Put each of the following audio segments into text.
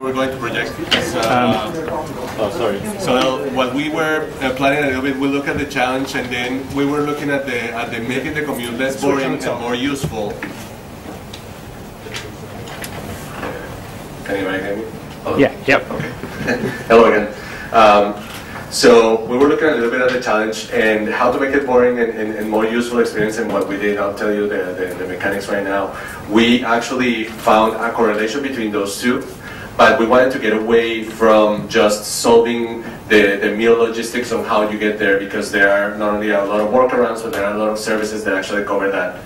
We're going to project this. Sorry. So what we were planning a little bit, we look at the challenge, and then we were looking at the making the commute less boring and more useful. Can anybody hear me? Hello? Yeah. Yep. Okay. Hello again. So we were looking a little bit at the challenge and how to make it boring and more useful experience. And what we did, I'll tell you the mechanics right now. We actually found a correlation between those two. But we wanted to get away from just solving the meal logistics on how you get there, because there are not only a lot of workarounds, but there are a lot of services that actually cover that.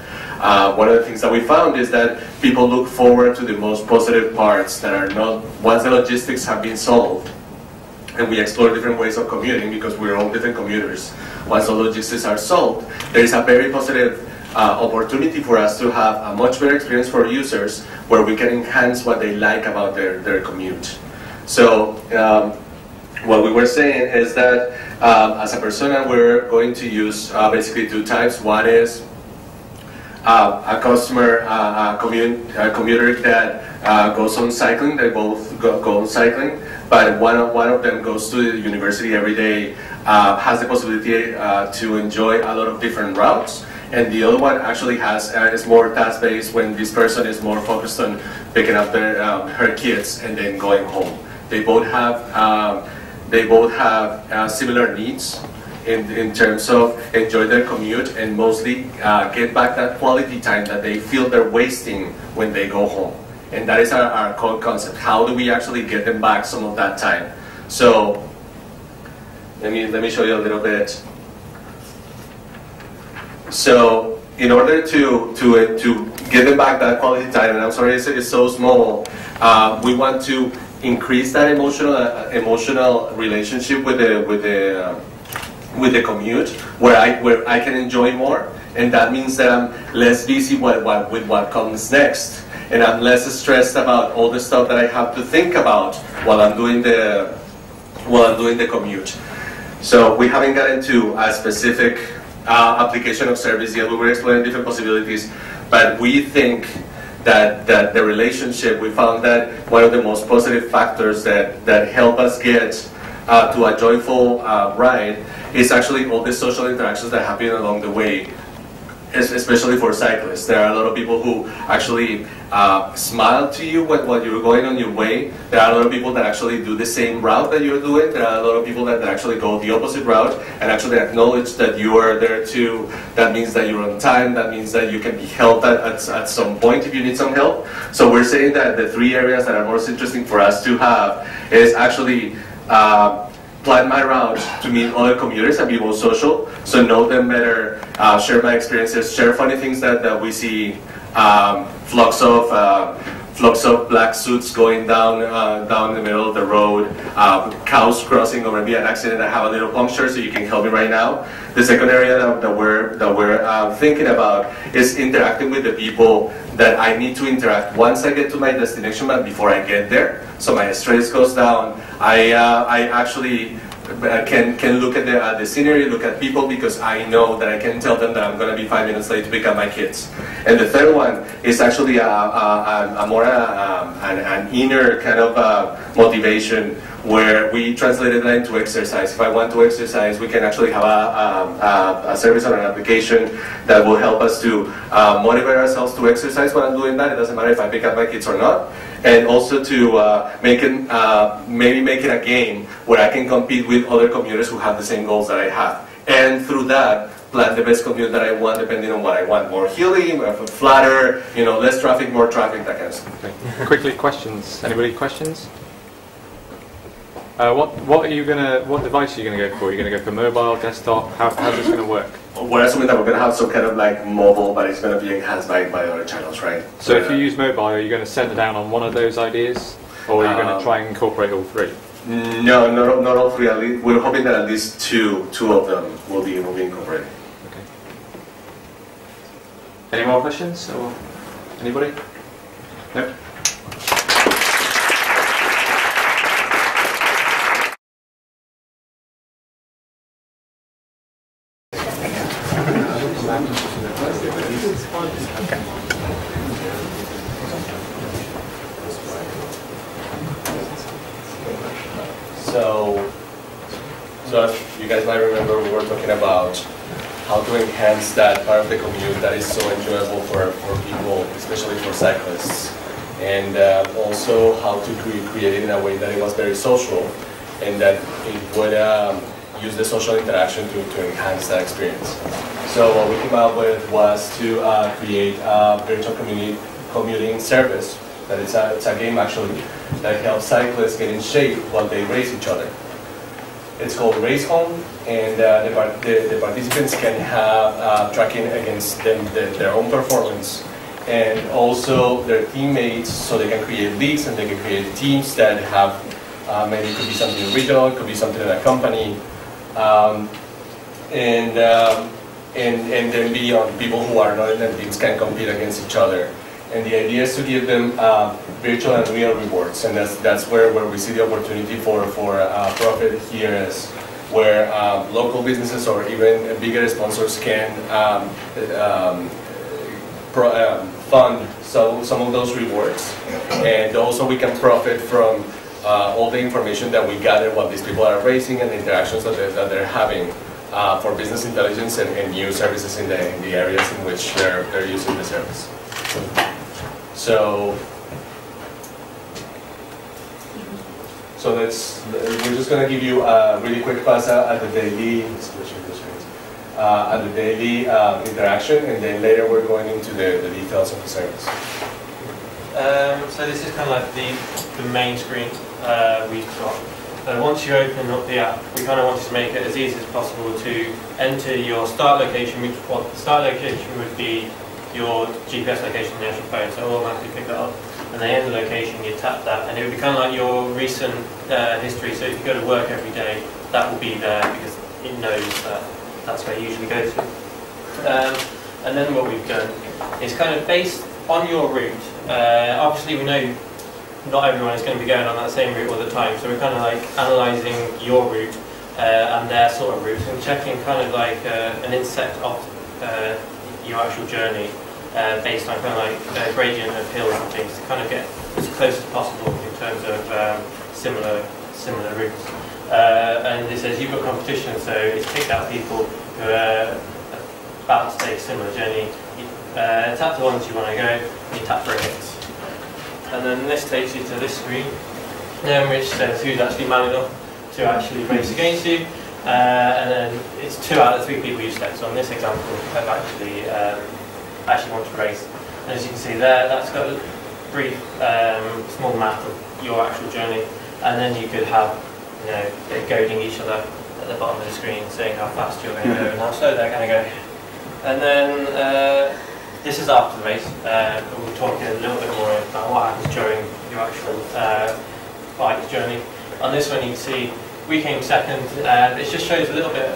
One of the things that we found is that people look forward to the most positive parts that are not, once the logistics have been solved, and we explore different ways of commuting because we're all different commuters. Once the logistics are solved, there is a very positive opportunity for us to have a much better experience for users where we can enhance what they like about their commute. So what we were saying is that as a persona, we're going to use basically two types. One is a customer, a commuter that goes on cycling. They both go on cycling, but one of them goes to the university every day, has the possibility to enjoy a lot of different routes. And the other one actually is more task-based, when this person is more focused on picking up her kids and then going home. They both have similar needs in terms of enjoy their commute and mostly get back that quality time that they feel they're wasting when they go home. And that is our core concept. How do we actually get them back some of that time? So let me show you a little bit. So in order to get them back that quality time, and I'm sorry it's so small, we want to increase that emotional relationship with the commute, where I can enjoy more, and that means that I'm less busy with what comes next, and I'm less stressed about all the stuff that I have to think about while I'm doing the commute. So we haven't gotten to a specific application of service yet. We were exploring different possibilities, but we think that the relationship, we found that one of the most positive factors that help us get to a joyful ride is actually all the social interactions that happen along the way, especially for cyclists. There are a lot of people who actually smile to you when you're going on your way. There are a lot of people that actually do the same route that you're doing. There are a lot of people that actually go the opposite route and actually acknowledge that you are there too. That means that you're on time. That means that you can be helped at some point if you need some help. So we're saying that the three areas that are most interesting for us to have is actually plan my route to meet other commuters and be more social, so know them better, share my experiences, share funny things that we see, flocks of black suits going down the middle of the road, cows crossing over me, an accident, I have a little puncture, so you can help me right now. The second area that we're thinking about is interacting with the people that I need to interact once I get to my destination, but before I get there, so my stress goes down. I actually can look at the scenery, look at people, because I know that I can tell them that I'm going to be 5 minutes late to pick up my kids. And the third one is actually an inner kind of motivation, where we translated that into exercise. If I want to exercise, we can actually have a service or an application that will help us to motivate ourselves to exercise when I'm doing that. It doesn't matter if I pick up my kids or not. And also to maybe make it a game where I can compete with other commuters who have the same goals that I have. And through that, plan the best commute that I want, depending on what I want. More hilly, flatter, less traffic, more traffic, that kind of stuff. Okay. Quickly, questions. Anybody questions? What device are you going to go for? Are you going to go for mobile, desktop? How's this going to work? We're assuming that we're going to have some kind of like mobile, but it's going to be enhanced by other channels, right? So if you use mobile, are you going to send down on one of those ideas, or are you going to try and incorporate all three? No, not all three. We're hoping that at least two of them will be incorporated. Okay. Any more questions, or anybody? Nope. Okay. So as you guys might remember, we were talking about how to enhance that part of the commute that is so enjoyable for people, especially for cyclists. And also how to create it in a way that it was very social and that it would use the social interaction to enhance that experience. So what we came up with was to create a virtual commuting service. That it's a game actually that helps cyclists get in shape while they race each other. It's called Race Home, and the participants can have tracking against their own performance and also their teammates, so they can create leagues and they can create teams that have maybe it could be something regional, it could be something in a company, and then beyond, people who are not in the teams can compete against each other. And the idea is to give them virtual and real rewards, and that's where we see the opportunity for profit here, is where local businesses or even bigger sponsors can fund some of those rewards, and also we can profit from all the information that we gather while these people are racing and the interactions that they're having for business intelligence and new services in the areas in which they're using the service. So we're just going to give you a really quick pass at the daily interaction, and then later we're going into the details of the service. So this is kind of like the main screen we've got. Once you open up the app, we kind of wanted to make it as easy as possible to enter your start location, which the start location would be your GPS location on the actual phone, so it'll automatically pick that up. And the end location, you tap that, and it would be kind of like your recent history. So if you go to work every day, that will be there because it knows that that's where you usually go to. And then what we've done is kind of based on your route. Obviously, we know not everyone is going to be going on that same route all the time, so we're kind of like analysing your route and their sort of routes, and checking kind of like an intersect of your actual journey based on kind of like a gradient of hills and things to kind of get as close as possible in terms of similar routes. And it says you've got competition, so it's picked out people who are about to take a similar journey. You tap the ones you want to go, and you tap for hits. And then this takes you to this screen, which says who's actually man enough to actually race against you. And then it's 2 out of 3 people you select. So in this example, have actually want to race. And as you can see there, that's got a brief, small map of your actual journey. And then you could have, they're goading each other at the bottom of the screen, saying how fast you're going to go and how slow they're going to go. And then this is after the race. We'll talk a little bit more about what happens during your actual bike journey. On this one, you can see we came second. It just shows a little bit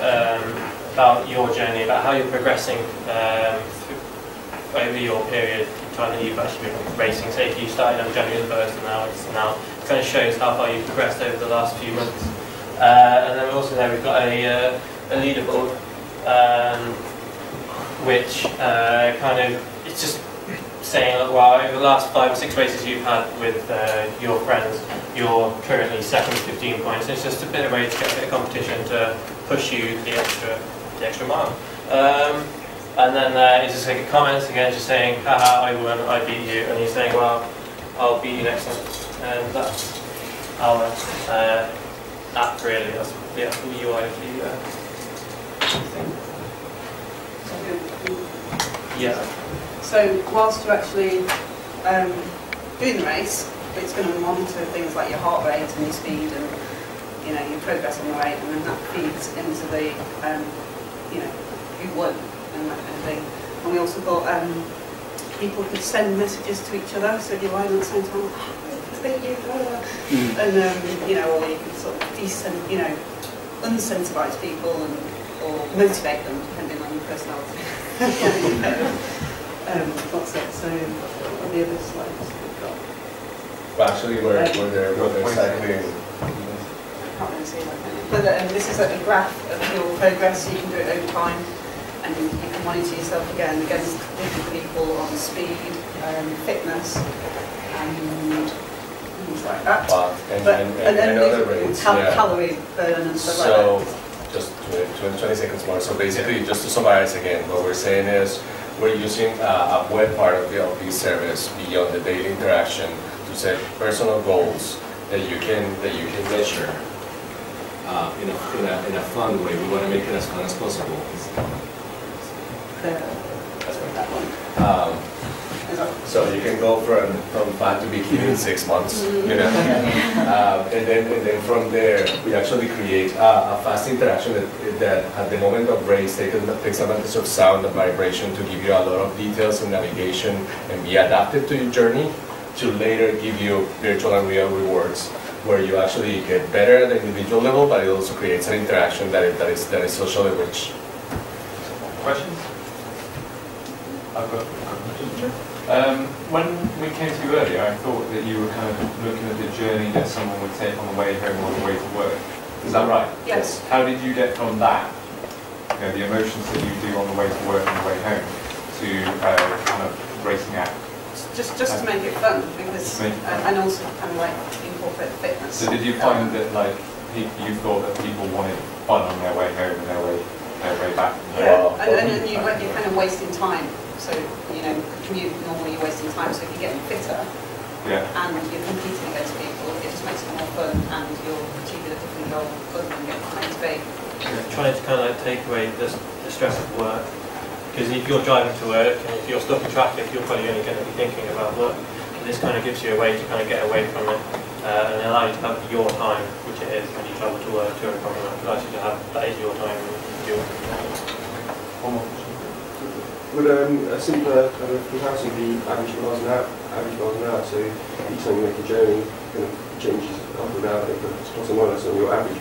about your journey, about how you're progressing over your period in time that you've actually been racing. Say if you started on January the 1st and now it kind of shows how far you've progressed over the last few months. And then also there we've got a leaderboard, which kind of, it's just saying, well, over the last 5 or 6 races you've had with your friends, you're currently second with 15 points. It's just a bit of a way to get a bit of competition to push you the extra mile. And then it's just like comments again, just saying, haha, I won, I beat you, and you're saying, well, I'll beat you next time. And that's our app really. That's the actual UI thing. Yeah. So whilst you're actually doing the race, it's going to monitor things like your heart rate and your speed and your progress on the way, and then that feeds into the who won and that kind of thing. And we also thought people could send messages to each other, so if you're lying at the same time, thank you, and or you can sort of unsensitize people or motivate them depending on your personality. What's it? So on the other slides we've got. Well, actually, where they're cycling. I can't really see that. But this is a graph of your progress, so you can do it over time, and you can monitor yourself again against different people on speed, fitness, and things like that. And then other there's rates, calorie burn and stuff like so, that. just 20 seconds more. So basically, just to summarize again, what we're saying is we're using a web part of the LP service beyond the daily interaction to set personal goals that you can measure in a fun way. We want to make it as fun as possible. That's what that one. So you can go from fat to bikini in 6 months, you know, and then from there we actually create a fast interaction that at the moment of race takes advantage of sound and vibration to give you a lot of details and navigation and be adapted to your journey, to later give you virtual and real rewards where you actually get better at the individual level, but it also creates an interaction that is socially rich. Questions? I've got a question. When we came to you earlier, I thought that you were kind of looking at the journey that someone would take on the way home or on the way to work. Is that right? Yes. How did you get from that, you know, the emotions that you do on the way to work and the way home, to kind of racing out? Just to make it fun, because and also kind of like incorporate fitness. So did you find that like you thought that people wanted fun on their way home and their way back? Yeah, and then you're kind of wasting time. So, you know, commute normally you're wasting time, so if you're getting fitter and you're competing against people, it just makes it more fun and you're achieving a different goal other than getting from A to B. Trying to kind of like take away the stress of work. Because if you're driving to work and if you're stuck in traffic, you're probably only going to be thinking about work. And this kind of gives you a way to kind of get away from it and allow you to have your time, which it is when you travel to work, to and from work. It allows you to have, that is your time and you do it. One more question. Would a simpler kind of comparison be average miles an hour? So each time you make a journey, kind of changes up and down, like plus or minus on your average.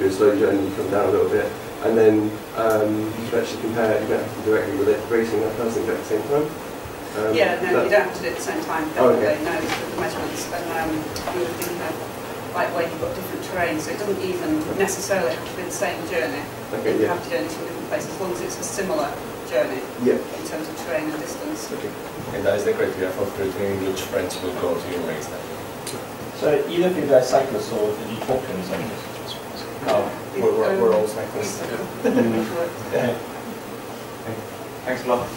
Do a slow journey, you come down a little bit, and then you can actually compare. You don't have to directly relate racing that person at the same time. No, you don't have to do it at the same time. Definitely, no, the measurements, and you would think of like where you've got different terrain, so it doesn't even necessarily have to be the same journey. You have to journey to different places as long as it's a similar journey in terms of terrain and distance. And that is the criteria for filtering which friends will go to your race then. So either of you guys cyclists or did you talk to any cyclists? No, we're all cyclists. Thanks a lot.